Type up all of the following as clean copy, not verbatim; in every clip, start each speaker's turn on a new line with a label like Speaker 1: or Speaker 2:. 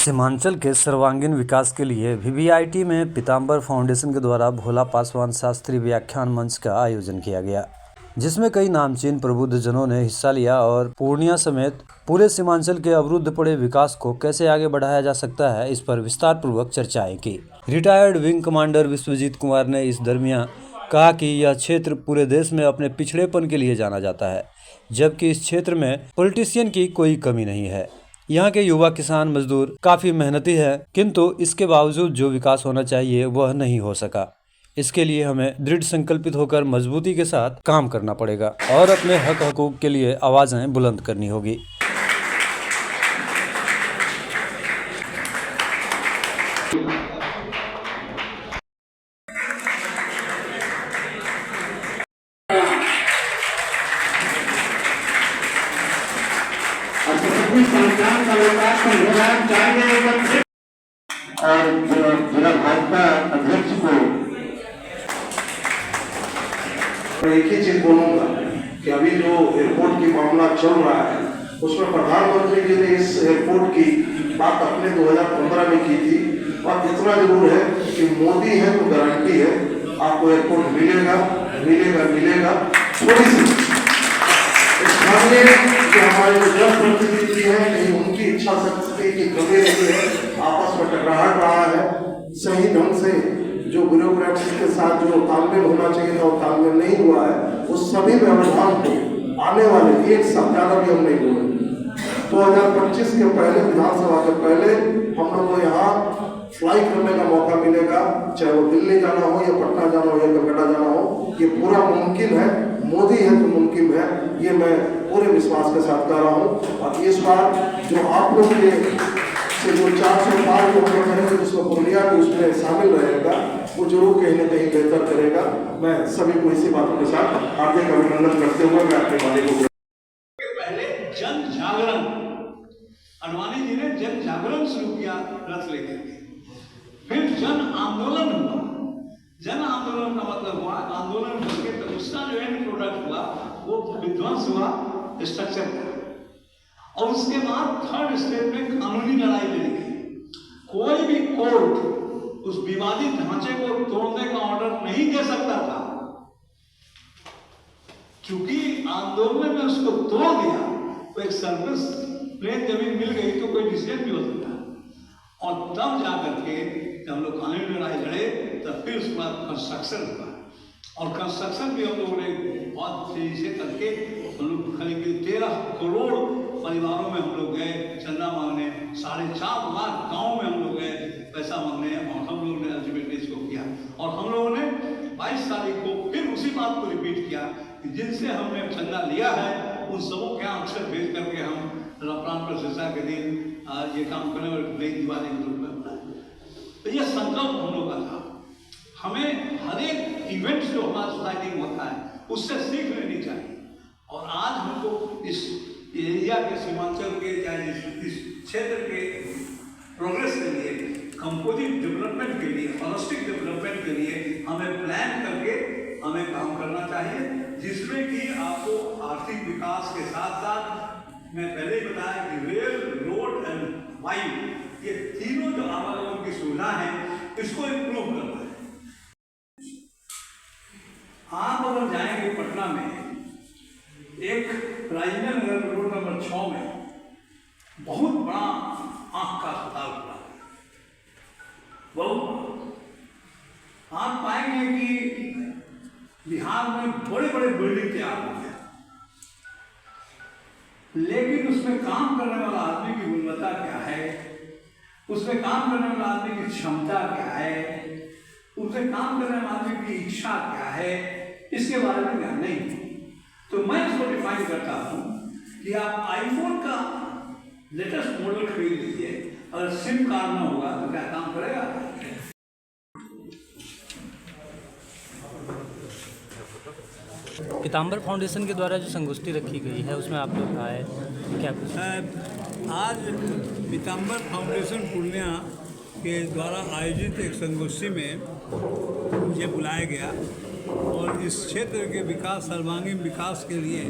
Speaker 1: सीमांचल के सर्वांगीण विकास के लिए वीवीआईटी में पीताम्बर फाउंडेशन के द्वारा भोला पासवान शास्त्री व्याख्यान मंच का आयोजन किया गया, जिसमें कई नामचीन प्रबुद्ध जनों ने हिस्सा लिया और पूर्णिया समेत पूरे सीमांचल के अवरुद्ध पड़े विकास को कैसे आगे बढ़ाया जा सकता है, इस पर विस्तार पूर्वक चर्चाएं की। Retired wing commander Vishwajit Kumar ने इस दरमियान कहा कि यह क्षेत्र पूरे देश में अपने पिछड़ेपन के लिए जाना जाता है, जबकि इस क्षेत्र में पॉलिटिशियन की कोई कमी नहीं है। यहाँ के युवा किसान मजदूर काफी मेहनती है, किंतु इसके बावजूद जो विकास होना चाहिए वह नहीं हो सका। इसके लिए हमें दृढ़ संकल्पित होकर मजबूती के साथ काम करना पड़ेगा और अपने हक हकूक के लिए आवाजें बुलंद करनी होगी।
Speaker 2: और जिला भाजपा अध्यक्ष को एक ही चीज बोलूंगा कि अभी जो एयरपोर्ट की मामला चल रहा है उसमें प्रधानमंत्री जी ने इस एयरपोर्ट की बात अपने 2015 में की थी, और इतना जरूर है कि मोदी है तो गारंटी है आपको एयरपोर्ट मिलेगा मिलेगा मिलेगा। थोड़ी सी कि हमारे जो जनप्रतिनिधि है कहीं उनकी इच्छा शक्ति की कमी नहीं है, आपस में टकराहट रहा है, सही ढंग से जो ब्यूरोक्रेट्स के साथ जो तालमेल होना चाहिए था वो तालमेल नहीं हुआ है। उस सभी व्यवधान को आने वाले एक साल ज़्यादा भी हम नहीं बोलेंगे। 2025 के पहले विधानसभा के पहले हम लोग को यहाँ फ्लाई करने का मौका मिलेगा, चाहे वो दिल्ली जाना हो या पटना जाना हो या कलकत्ता जाना हो, ये पूरा मुमकिन है। मोदी है तो मुमकिन है, ये मैं पूरे विश्वास के साथ कह रहा हूँ। और इस बार जो आप लोग के से जो 405 जो हम लोग करेंगे जिसमें पूर्णिया भी उसमें शामिल रहेगा, वो जरूर कहीं ना कहीं बेहतर करेगा। मैं सभी को इसी बातों के साथ हार्दिक अभिनंदन करते हुए मैं अपने वाले को
Speaker 3: पहले जन जागरण, अडवाणी जी ने जन जागरण शुरू किया रथ लेकर के, फिर जन आंदोलन हुआ। जन आंदोलन का मतलब हुआ आंदोलन करके तो उसका जो एंड प्रोडक्ट हुआ वो विध्वंस हुआ स्ट्रक्चर का, और उसके बाद थर्ड स्टेप में कानूनी लड़ाई लड़ी गई। कोई भी कोर्ट उस विवादित ढांचे को तोड़ने का ऑर्डर नहीं दे सकता था, क्योंकि आंदोलन में उसको तोड़ दिया तो एक सर्विस प्लेन जमीन मिल गई तो कोई डिसीजन भी हो सकता है। और तब जाकर के जब हम लोग कानूनी लड़ाई लड़े तब फिर उसके बाद कंस्ट्रक्शन हुआ, और कंस्ट्रक्शन भी हम लोगों ने बहुत तेजी से करके हम लोग करीब 13 करोड़ परिवारों में हम लोग गए चंदा मांगने, 4.5 लाख गाँव में हम लोग गए पैसा मांगने, और हम लोगों ने अल्टीमेटली इसको किया। और हम लोगों ने 22 तारीख को फिर उसी बात को रिपीट किया कि जिनसे हमने चंदा लिया है उन सबों के अक्षर भेज करके हम प्राण प्रतिष्ठा के दिन ये काम करें और नई दिवाली के रूप में बनाए। तो ये संकल्प हम लोग का था। हमें हर एक इवेंट जो हमारा सोसाइटी में होता है उससे सीख लेनी चाहिए, और आज हमको इस एरिया के सीमांचल के चाहे इस क्षेत्र के प्रोग्रेस के लिए, कंपोजिट डेवलपमेंट के लिए, होलिस्टिक डेवलपमेंट के लिए हमें प्लान करके हमें काम करना चाहिए, जिसमें कि आपको आर्थिक विकास के साथ साथ मैं पहले ही बताया कि रेल, रोड एंड वायु, ये तीनों जो आवागमन की सुविधा है इसको इम्प्रूव करना है। आप अगर जाएंगे पटना में एक राजेंद्र नगर रोड नंबर 6 में बहुत बड़ा आंख का अस्पताल खुला है, बहुत आप पाएंगे कि बिहार में बड़े बड़े बिल्डिंग तैयार हो गए, लेकिन उसमें काम करने वाला आदमी की गुणवत्ता क्या है, उसमें काम करने वाला आदमी की क्षमता क्या है, उसमें काम करने वाले आदमी की इच्छा क्या है, इसके बारे में ज्ञान नहीं। तो मैं इसको डिफाइन करता हूँ कि आप आईफोन का लेटेस्ट मॉडल खरीद लीजिए, अगर सिम कार्ड ना होगा तो क्या काम करेगा?
Speaker 1: पीताम्बर फाउंडेशन के द्वारा जो संगोष्ठी रखी गई है उसमें आप लोग आए, क्या कुछ?
Speaker 3: आज पीताम्बर फाउंडेशन पूर्णिया के द्वारा आयोजित एक संगोष्ठी में मुझे बुलाया गया, और इस क्षेत्र के विकास, सर्वांगीण विकास के लिए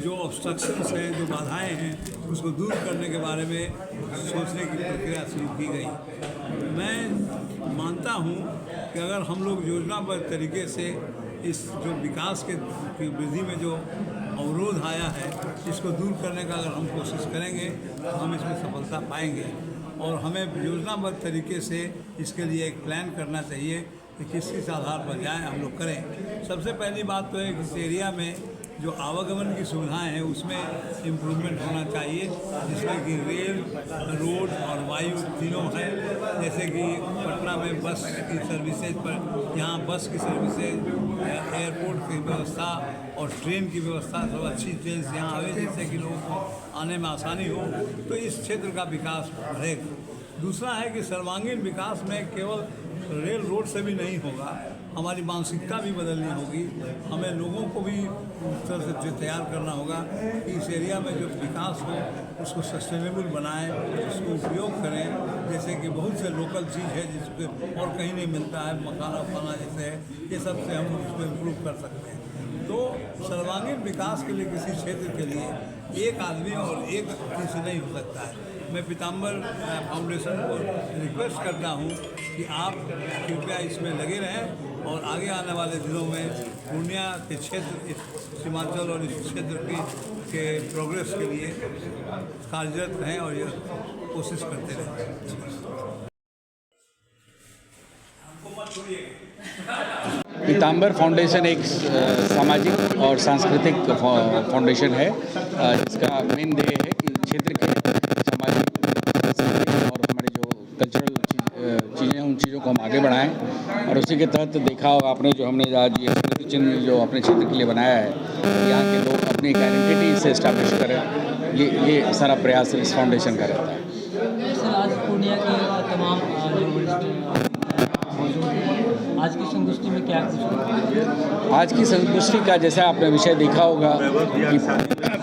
Speaker 3: जो ऑब्स्ट्रक्शंस हैं, जो बाधाएं हैं, उसको दूर करने के बारे में सोचने की प्रक्रिया शुरू की गई। मैं मानता हूँ कि अगर हम लोग योजनाबद्ध तरीके से इस जो विकास की वृद्धि में जो अवरोध आया है, इसको दूर करने का अगर हम कोशिश करेंगे तो हम इसमें सफलता पाएंगे। और हमें योजनाबद्ध तरीके से इसके लिए एक प्लान करना चाहिए कि किस आधार पर जाएं, हम लोग करें। सबसे पहली बात तो है कि इस एरिया में जो आवागमन की सुविधाएं हैं उसमें इम्प्रूवमेंट होना चाहिए, जिसमें कि रेल, रोड और वायु तीनों हैं। जैसे कि पटना में बस की सर्विसेज पर, यहाँ बस की सर्विसेज, एयरपोर्ट की व्यवस्था और ट्रेन की व्यवस्था सब अच्छी ट्रेन से यहाँ आवे, जिससे कि लोगों को आने में आसानी हो, तो इस क्षेत्र का विकास बढ़ेगा। दूसरा है कि सर्वांगीण विकास में केवल रेल रोड से भी नहीं होगा, हमारी मानसिकता भी बदलनी होगी। हमें लोगों को भी उस तरह से तैयार करना होगा कि इस एरिया में जो विकास हो उसको सस्टेनेबल बनाएं, उसको उपयोग करें। जैसे कि बहुत से लोकल चीज़ है जिसको और कहीं नहीं मिलता है, मखाना उखाना जैसे है, ये सब से हम उसको इम्प्रूव कर सकते हैं। तो सर्वांगीण विकास के लिए किसी क्षेत्र के लिए एक आदमी और एक व्यक्ति से नहीं हो सकता है। मैं पीताम्बर फाउंडेशन को रिक्वेस्ट करता हूँ कि आप कृपया इसमें लगे रहें और आगे आने वाले दिनों में पूर्णिया के क्षेत्र, इस सीमांचल और इस क्षेत्र के प्रोग्रेस के लिए कार्यरत रहें और ये कोशिश करते रहें।
Speaker 4: पीताम्बर फाउंडेशन एक सामाजिक और सांस्कृतिक फाउंडेशन है, जिसका मेन ध्येय है कि क्षेत्र के सामाजिक, सांस्कृतिक और हमारे जो कल्चरल चीज़ें हैं उन चीज़ों को हम आगे बढ़ाएं। और उसी के तहत देखा होगा आपने, जो हमने आज ये स्मृति चिन्ह जो अपने क्षेत्र के लिए बनाया है, यहाँ के लोग अपनी एक आइडेंटिटी से इस्टेब्लिश करें, ये सारा प्रयास इस फाउंडेशन का रहता है।
Speaker 5: सर, आज पूर्णिया के तमाम आज की संगोष्ठी में क्या कुछ?
Speaker 4: आज की संगोष्ठी का जैसा आपने विषय देखा होगा कि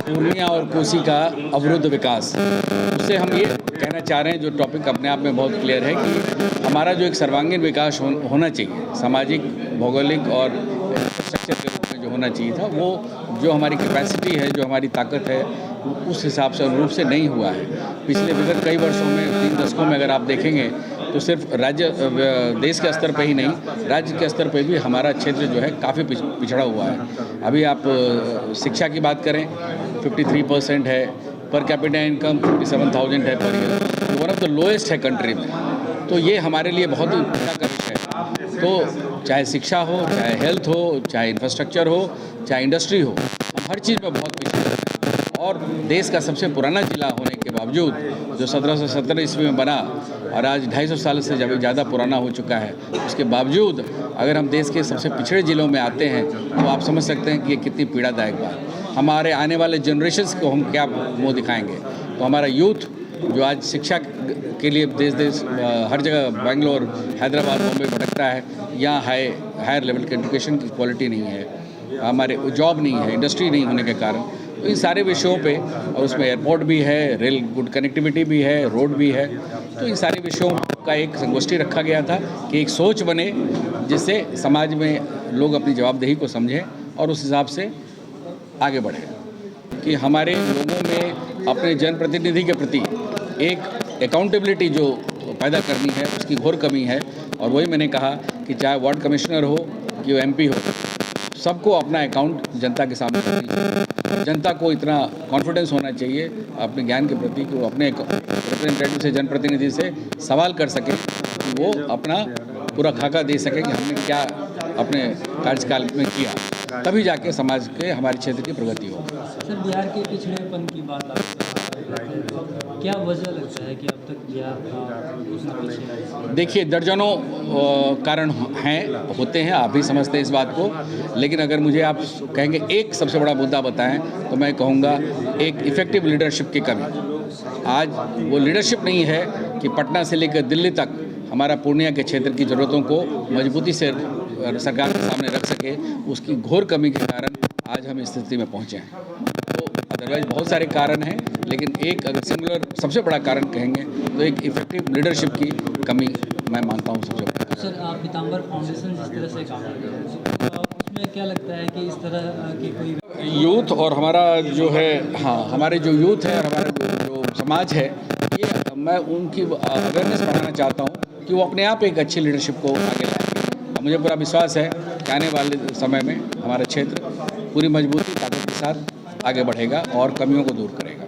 Speaker 4: पूर्णिया और कोसी का अवरुद्ध विकास, उससे हम ये कहना चाह रहे हैं, जो टॉपिक अपने आप में बहुत क्लियर है कि हमारा जो एक सर्वांगीण विकास होना चाहिए, सामाजिक, भौगोलिक और इंफ्रास्ट्रक्चर के रूप में जो होना चाहिए था, वो जो हमारी कैपेसिटी है, जो हमारी ताकत है, उस हिसाब से अनुरूप से नहीं हुआ है। पिछले विगत कई वर्षों में, 3 दशकों में अगर आप देखेंगे तो सिर्फ देश के स्तर पर ही नहीं, राज्य के स्तर पर भी हमारा क्षेत्र जो है काफ़ी पिछड़ा हुआ है। अभी आप शिक्षा की बात करें, 53% है, पर कैपिटा इनकम 57,000 है पर ईयर, तो वन ऑफ द लोएस्ट है कंट्री में। तो ये हमारे लिए बहुत ही चिंता का विषय है। तो चाहे शिक्षा हो, चाहे हेल्थ हो, चाहे इंफ्रास्ट्रक्चर हो, चाहे इंडस्ट्री हो, हम हर चीज़ में बहुत पिछड़े हैं। और देश का सबसे पुराना ज़िला होने के बावजूद, जो 1717 ईस्वी में बना और आज 250 साल से ज़्यादा पुराना हो चुका है, उसके बावजूद अगर हम देश के सबसे पिछड़े ज़िलों में आते हैं तो आप समझ सकते हैं कि ये कितनी पीड़ादायक बात। हमारे आने वाले जनरेशन्स को हम क्या मुँह दिखाएंगे। तो हमारा यूथ जो आज शिक्षा के लिए देश हर जगह बेंगलोर, हैदराबाद, बॉम्बे भटकता है, यहाँ हायर लेवल के एजुकेशन की क्वालिटी नहीं है, हमारे जॉब नहीं है, इंडस्ट्री नहीं होने के कारण, तो इन सारे विषयों पे, और उसमें एयरपोर्ट भी है, रेल गुड कनेक्टिविटी भी है, रोड भी है, तो इन सारे विषयों का एक संगोष्ठी रखा गया था कि एक सोच बने जिससे समाज में लोग अपनी जवाबदेही को समझें और उस हिसाब से आगे बढ़ें। कि हमारे लोगों में अपने जनप्रतिनिधि के प्रति एक अकाउंटेबिलिटी जो पैदा करनी है, उसकी घोर कमी है। और वही मैंने कहा कि चाहे वार्ड कमिश्नर हो कि वो MP हो, सबको अपना अकाउंट जनता के सामने करनी चाहिए। जनता को इतना कॉन्फिडेंस होना चाहिए अपने ज्ञान के प्रति कि वो अपने रिप्रेजेंटेटिव से, जनप्रतिनिधि से सवाल कर सके कि वो अपना पूरा खाका दे सके कि हमने क्या अपने कार्यकाल में किया, तभी जाके समाज के, हमारे क्षेत्र की प्रगति हो।
Speaker 5: सर, बिहार के पिछड़ेपन की बात क्या वजह लगता है कि अब तक बिहार?
Speaker 4: देखिए, दर्जनों कारण हैं, होते हैं, आप भी समझते हैं इस बात को, लेकिन अगर मुझे आप कहेंगे एक सबसे बड़ा मुद्दा बताएं तो मैं कहूँगा एक इफ़ेक्टिव लीडरशिप की कमी। आज वो लीडरशिप नहीं है कि पटना से लेकर दिल्ली तक हमारा पूर्णिया के क्षेत्र की ज़रूरतों को मजबूती से सरकार के सामने रख सके। उसकी घोर कमी के कारण आज हम इस स्थिति में पहुँचे हैं। तो अदरवाइज बहुत सारे कारण हैं, लेकिन एक अगर सिंगुलर सबसे बड़ा कारण कहेंगे तो एक इफेक्टिव लीडरशिप की कमी मैं मानता हूँ सबसे बड़ा।
Speaker 5: सर, आप पीताम्बर फाउंडेशन जिस तरह से काम कर रहे हैं, उसमें क्या लगता है कि इस तरह की कोई
Speaker 4: यूथ और हमारा जो है, हाँ, हमारे जो यूथ है और हमारा जो समाज है, ये मैं उनकी अवेयरनेस बढ़ाना चाहता हूँ कि वो अपने आप एक अच्छी लीडरशिप को आगे लाएंगे। मुझे पूरा विश्वास है कि आने वाले समय में हमारा क्षेत्र पूरी मजबूती ताकत के साथ आगे बढ़ेगा और कमियों को दूर करेगा।